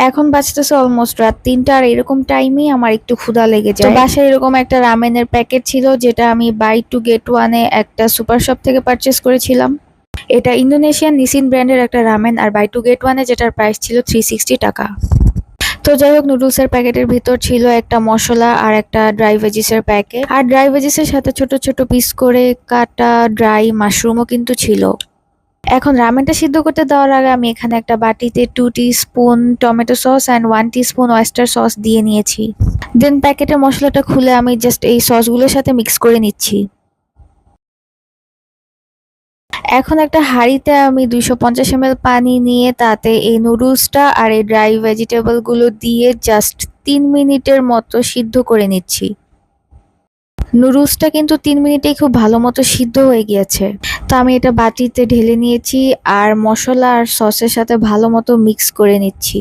এখন বাজতেছে অলমোস্ট রাত ৩টা, আর এরকম টাইমেই আমার একটু ক্ষুধা লেগে তো যায়। বাসায় এরকম একটা রামেনের প্যাকেট ছিল, যেটা আমি বাই টু গেট ওয়ানে একটা সুপার শপ থেকে পারচেস করেছিলাম। এটা ইন্দোনেশিয়ান নিসিন ব্র্যান্ডের একটা রামেন, আর বাই টু গেট ওয়ানে যেটার প্রাইস ছিল 360 টাকা। তো যাই হোক, নুডলসের প্যাকেটের ভিতর ছিল একটা মশলা আর একটা ড্রাই ভেজিসের প্যাকেট, আর ড্রাই ভেজিসের সাথে ছোট ছোট পিস করে কাটা ড্রাই মাশরুমও কিন্তু ছিল। এখন রামেনটা সিদ্ধ করতে দেওয়ার আগে আমি এখানে একটা বাটিতে 2 teaspoon tomato sauce and 1 teaspoon oyster sauce দিয়ে নিয়েছি। দেন প্যাকেটের মশলাটা খুলে আমি জাস্ট এই সসগুলোর সাথে মিক্স করে নিচ্ছি। এখন একটা হাঁড়িতে আমি 250 ml পানি নিয়ে তাতে এই নুডলসটা আর এই ড্রাই ভেজিটেবলগুলো দিয়ে জাস্ট 3 মিনিটের মতো সিদ্ধ করে নিচ্ছি। নুডলসটা কিন্তু 3 মিনিটেই খুব ভালো মতো সিদ্ধ হয়ে গিয়েছে। তো আমি এটা বাটিতে ঢেলে নিয়েছি আর মশলা আর সসের সাথে ভালো মতো মিক্স করে নিচ্ছি।